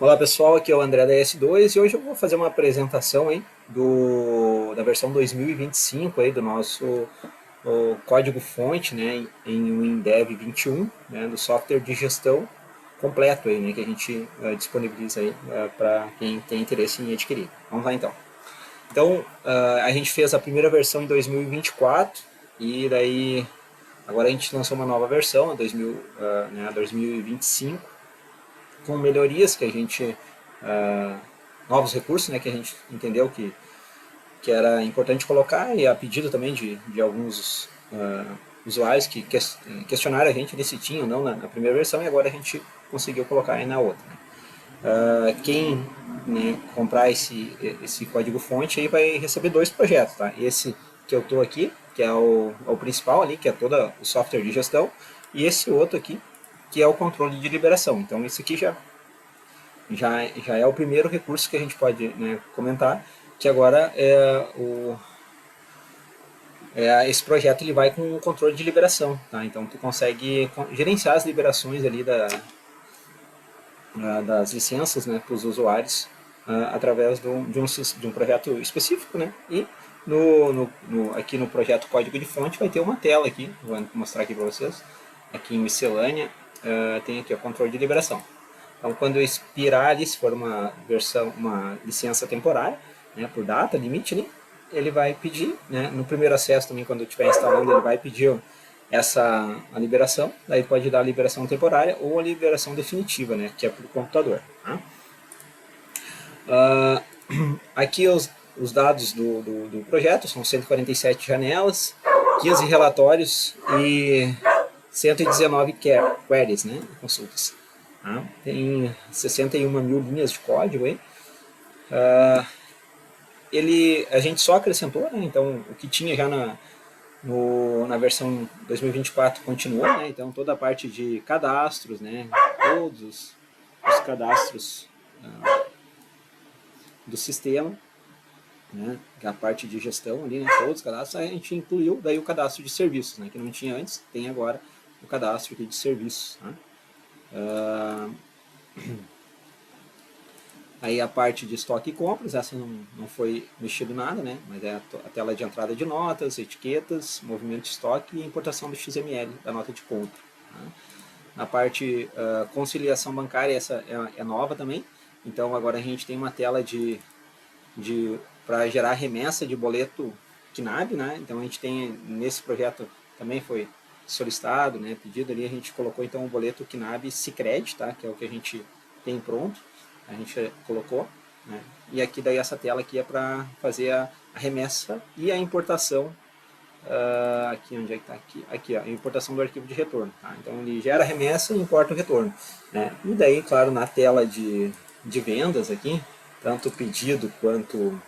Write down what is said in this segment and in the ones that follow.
Olá pessoal, aqui é o André da S2 e hoje eu vou fazer uma apresentação aí da versão 2025 aí do nosso código-fonte, né, em WinDev 21, né, do software de gestão completo aí, né, que a gente disponibiliza aí para quem tem interesse em adquirir. Vamos lá então. Então, a gente fez a primeira versão em 2024 e daí agora a gente lançou uma nova versão, a 2025, com melhorias que a gente novos recursos, né, que a gente entendeu que era importante colocar, e a pedido também de alguns usuários que questionaram a gente se tinha ou não na primeira versão, e agora a gente conseguiu colocar aí na outra. Né. Quem, né, comprar esse código-fonte aí vai receber dois projetos. Tá? Esse que eu estou aqui, que é o principal ali, que é todo o software de gestão, e esse outro aqui, que é o controle de liberação. Então, isso aqui já é o primeiro recurso que a gente pode, né, comentar, que agora esse projeto ele vai com o controle de liberação. Tá? Então, tu consegue gerenciar as liberações ali das licenças, né, para os usuários através de um projeto específico. Né? E aqui no projeto Código de Fonte vai ter uma tela aqui, vou mostrar aqui para vocês. Aqui em miscelânea tem aqui o controle de liberação. Então, quando expirar ali, se for uma licença temporária, né, por data, limite, né, ele vai pedir, né, no primeiro acesso também, quando estiver instalando, ele vai pedir a liberação, daí pode dar a liberação temporária ou a liberação definitiva, né, que é para o computador. Tá? Aqui os dados do projeto são 147 janelas, 15 relatórios e 119 queries, né, consultas. Tá? Tem 61 mil linhas de código aí. A gente só acrescentou, né, então o que tinha já na versão 2024 continua, né, então toda a parte de cadastros, né, todos os cadastros do sistema, né, a parte de gestão ali, né, todos os cadastros, a gente incluiu daí o cadastro de serviços, né, que não tinha antes, tem agora o cadastro aqui de serviços. Né. Aí a parte de estoque e compras, essa não foi mexido nada, né? Mas é a tela de entrada de notas, etiquetas, movimento de estoque e importação do XML da nota de compra. Né? Na parte conciliação bancária, essa é nova também. Então agora a gente tem uma tela para gerar remessa de boleto KNAB, né? Então a gente tem nesse projeto também foi solicitado, né, pedido ali, a gente colocou então o boleto KNAB Sicredi, tá? Que é o que a gente tem pronto, a gente colocou, né? E aqui daí essa tela aqui é para fazer a remessa e a importação. Aqui onde é que está aqui ó, a importação do arquivo de retorno, tá? Então ele gera a remessa e importa o retorno, né? E daí, claro, na tela de vendas aqui, tanto o pedido quanto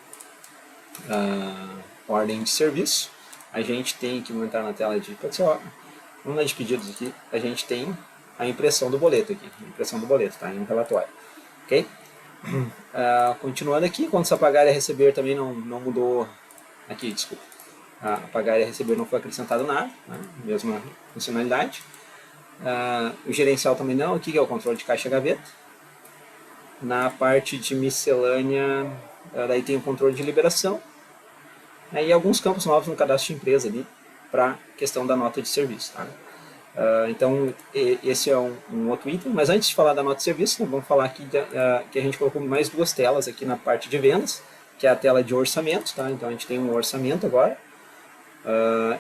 ordem de serviço, a gente tem que montar na tela de, pode ser, ó, vamos na de pedidos aqui, a gente tem a impressão do boleto aqui, a impressão do boleto, tá? Em um relatório, ok? Continuando aqui, quando se apagar e receber também não mudou, aqui, desculpa, apagar e receber não foi acrescentado nada, né? Mesma funcionalidade. O gerencial também não, aqui que é o controle de caixa gaveta. Na parte de miscelânea, daí tem o controle de liberação, e alguns campos novos no cadastro de empresa ali para questão da nota de serviço. Tá? Então, esse é um outro item, mas antes de falar da nota de serviço, né, vamos falar aqui que a gente colocou mais duas telas aqui na parte de vendas, que é a tela de orçamento. Tá? Então, a gente tem um orçamento agora,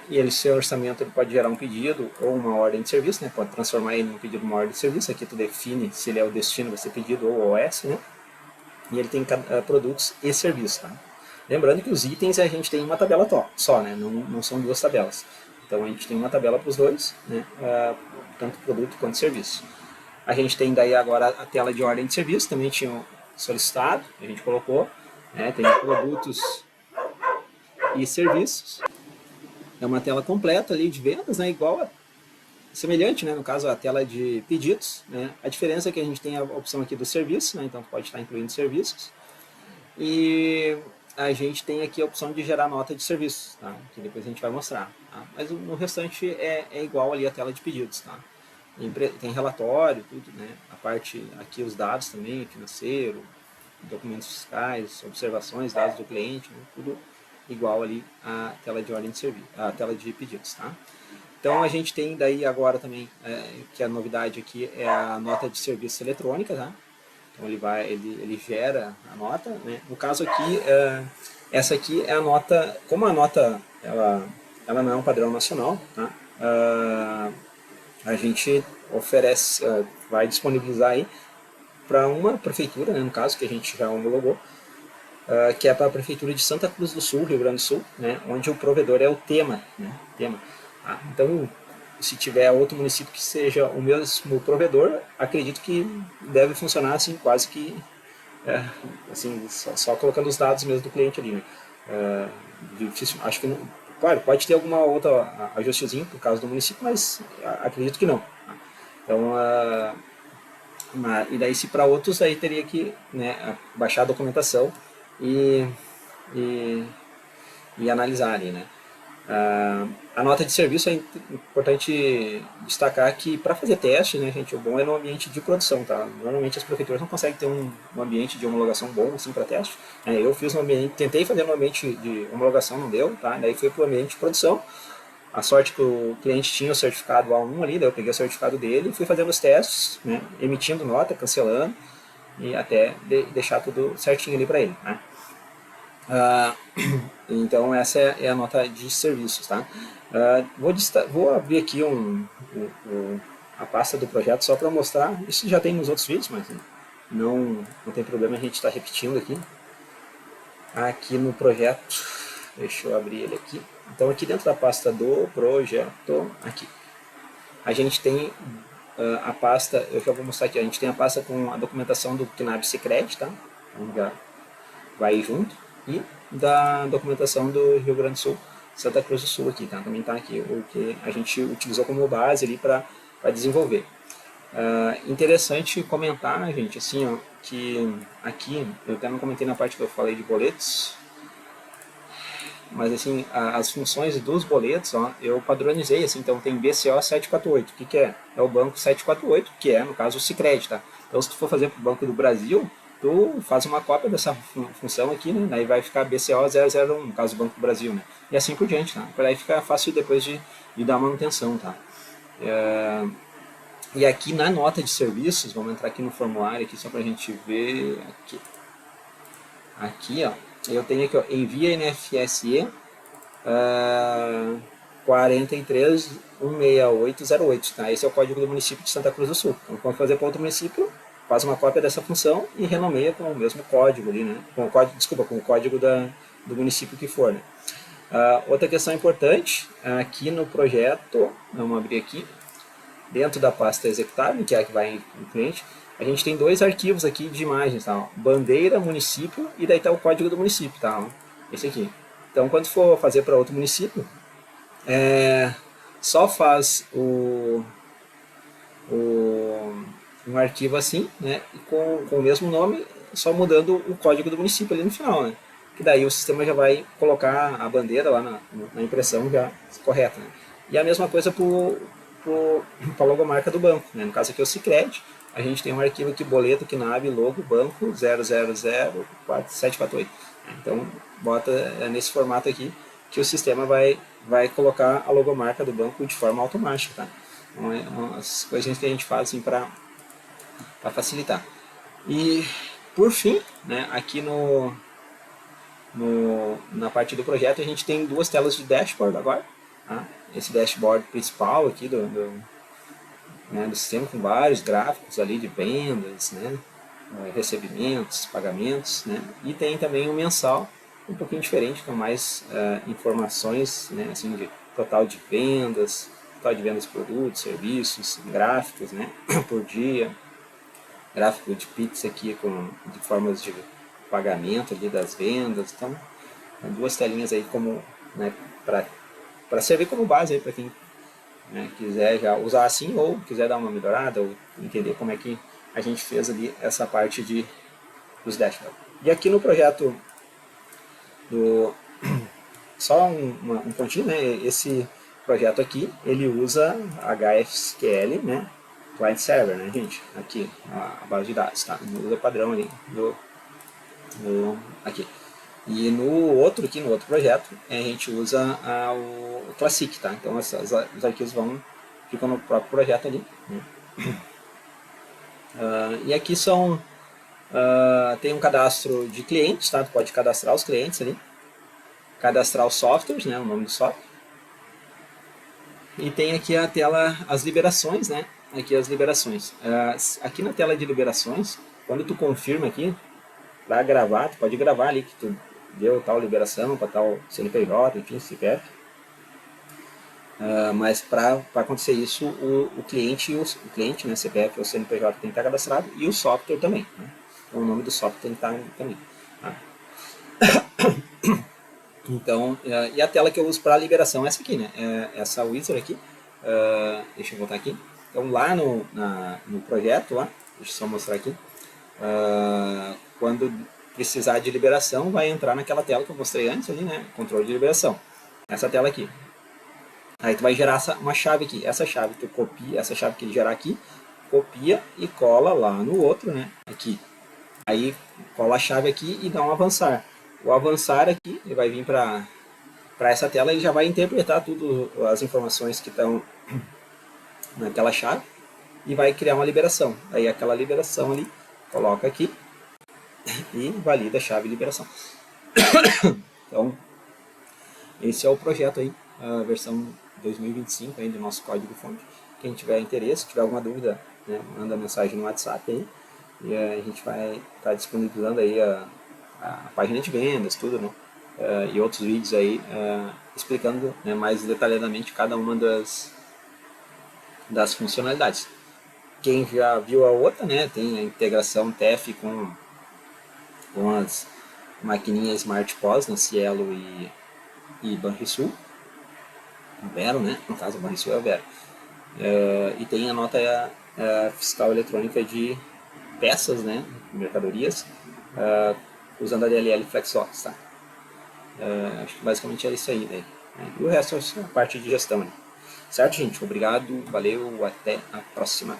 e esse orçamento ele pode gerar um pedido ou uma ordem de serviço, né? Pode transformar ele num pedido uma ordem de serviço. Aqui tu define se ele é o destino, vai ser pedido ou OS, né? E ele tem produtos e serviços. Tá? Lembrando que os itens a gente tem uma tabela só, né? Não são duas tabelas. Então a gente tem uma tabela para os dois, né? Tanto produto quanto serviço. A gente tem daí agora a tela de ordem de serviço, também tinha solicitado, a gente colocou, né? Tem produtos e serviços. É uma tela completa ali de vendas, né? Semelhante, né? No caso, a tela de pedidos, né? A diferença é que a gente tem a opção aqui do serviço, né? Então pode estar incluindo serviços. E a gente tem aqui a opção de gerar nota de serviço, tá? Que depois a gente vai mostrar. Tá? Mas no restante é igual ali a tela de pedidos. Tá? tem relatório, tudo, né? A parte aqui, os dados também, financeiro, documentos fiscais, observações, dados do cliente, né? Tudo igual ali à tela de ordem de serviço, à tela de pedidos, tá? Então a gente tem daí agora também, que a novidade aqui é a nota de serviço eletrônica, tá? Então ele gera a nota, né? No caso aqui, essa aqui é a nota, como a nota ela não é um padrão nacional, tá? A gente oferece, vai disponibilizar aí para uma prefeitura, né, no caso que a gente já homologou, que é para a prefeitura de Santa Cruz do Sul, Rio Grande do Sul, né, onde o provedor é o Tema, né, Tema. Então, se tiver outro município que seja o mesmo provedor, acredito que deve funcionar assim, quase que assim, só colocando os dados mesmo do cliente ali, né. Difícil, acho que não, claro, pode ter alguma outra ajustezinho por causa do município, mas acredito que não. Então, e daí se para outros, aí teria que, né, baixar a documentação e, e, e analisar ali, né. A nota de serviço é importante destacar que para fazer teste, né, gente, o bom é no ambiente de produção, tá? Normalmente as prefeituras não conseguem ter um ambiente de homologação bom assim para teste. Eu fiz no ambiente, tentei fazer no ambiente de homologação, não deu, tá? Daí fui para o ambiente de produção. A sorte que o cliente tinha o certificado A1 ali, daí eu peguei o certificado dele e fui fazendo os testes, né, emitindo nota, cancelando e até deixar tudo certinho ali para ele, né? Então essa é a nota de serviços, tá? Vou abrir aqui a pasta do projeto só para mostrar. Isso já tem nos outros vídeos, mas não tem problema a gente estar repetindo aqui. Aqui no projeto, deixa eu abrir ele aqui. Então aqui dentro da pasta do projeto, aqui, a gente tem a pasta, eu já vou mostrar aqui, a gente tem a pasta com a documentação do CNAB Sicredi, tá? Então já vai junto, e da documentação do Rio Grande do Sul, Santa Cruz do Sul aqui, tá? Também tá aqui, o que a gente utilizou como base ali para desenvolver. Interessante comentar, gente, assim, ó, que aqui, eu até não comentei na parte que eu falei de boletos, mas assim, as funções dos boletos, ó, eu padronizei, assim, então tem BCO 748, o que é? É o banco 748, que é, no caso, o Sicredi, tá? Então, se tu for fazer para o Banco do Brasil, tu faz uma cópia dessa função aqui, né? Daí vai ficar BCO 001, no caso do Banco do Brasil, né? E assim por diante, tá? Para aí fica fácil depois de dar manutenção, tá? E aqui na nota de serviços, vamos entrar aqui no formulário aqui só para a gente ver aqui. Aqui, ó, eu tenho aqui, ó, envia NFSE 4316808, tá? Esse é o código do município de Santa Cruz do Sul. Então, quando fazer para outro município, faz uma cópia dessa função e renomeia com o mesmo código ali, né? Com o código, desculpa, com o código do município que for, né? Outra questão importante, aqui no projeto, vamos abrir aqui, dentro da pasta executável, que é a que vai no cliente, a gente tem dois arquivos aqui de imagens, tá? Bandeira, município, e daí está o código do município, tá? Esse aqui. Então, quando for fazer para outro município, só faz um arquivo assim, né? Com o mesmo nome, só mudando o código do município ali no final, né? Que daí o sistema já vai colocar a bandeira lá na impressão já correta, né? E a mesma coisa para a logomarca do banco, né? No caso aqui é o Sicredi, a gente tem um arquivo aqui, boleto, KNAB, logo, banco 0004748. Então, bota nesse formato aqui que o sistema vai colocar a logomarca do banco de forma automática, tá? Então, é umas coisinhas que a gente faz assim, para facilitar. E, por fim, né, aqui na parte do projeto, a gente tem duas telas de dashboard agora. Tá? Esse dashboard principal aqui do sistema com vários gráficos ali de vendas, né, recebimentos, pagamentos, né, e tem também um mensal um pouquinho diferente, com mais informações, né, assim, de total de vendas de produtos, serviços, gráficos, né, por dia, gráfico de pizza aqui de formas de pagamento ali das vendas. Então, duas telinhas aí como, né, para servir como base para quem, né, quiser já usar assim, ou quiser dar uma melhorada, ou entender como é que a gente fez ali essa parte dos dashboards. E aqui no projeto só um pontinho, né, esse projeto aqui, ele usa HSQL, né, client server, né, gente? Aqui, a base de dados, tá? Usa padrão ali aqui. E no outro aqui, no outro projeto, a gente usa o Classic, tá? Então os arquivos ficam no próprio projeto ali, né? E aqui tem um cadastro de clientes, tá? Tu pode cadastrar os clientes ali, cadastrar os softwares, né? O nome do software. E tem aqui a tela, as liberações, né? Aqui as liberações. Aqui na tela de liberações, quando tu confirma aqui, para gravar, tu pode gravar ali que tu deu tal liberação para tal CNPJ, enfim, CPF. Mas para acontecer isso, o cliente, né, CPF ou CNPJ tem que estar cadastrado e o software também, né? Então, o nome do software tem que estar também. Tá? Então, e a tela que eu uso para liberação é essa aqui, né? Essa wizard aqui. Deixa eu voltar aqui. Então, lá no projeto, lá, deixa eu só mostrar aqui. Quando precisar de liberação, vai entrar naquela tela que eu mostrei antes ali, né? Controle de liberação. Essa tela aqui. Aí tu vai gerar uma chave aqui. Essa chave tu copia, essa chave que ele gerar aqui, copia e cola lá no outro, né? Aqui. Aí cola a chave aqui e dá um avançar. O avançar aqui, ele vai vir para essa tela, ele já vai interpretar tudo as informações que estão naquela chave e vai criar uma liberação. Aí aquela liberação ali, coloca aqui e valida a chave de liberação. Então, esse é o projeto aí, a versão 2025 aí do nosso código-fonte. Quem tiver interesse, tiver alguma dúvida, né, manda mensagem no WhatsApp aí e a gente vai estar disponibilizando aí a página de vendas, tudo, né? E outros vídeos aí explicando, né, mais detalhadamente cada uma das funcionalidades. Quem já viu a outra, né, tem a integração TEF com as maquininhas Smart POS, né, Cielo e Banrisul, Vero, né, no caso o Banrisul é o Vero. E tem a nota fiscal eletrônica de peças, né, mercadorias, usando a DLL FlexOps, tá? Acho que basicamente é isso aí, né? E o resto é a parte de gestão, né? Certo, gente? Obrigado, valeu, até a próxima.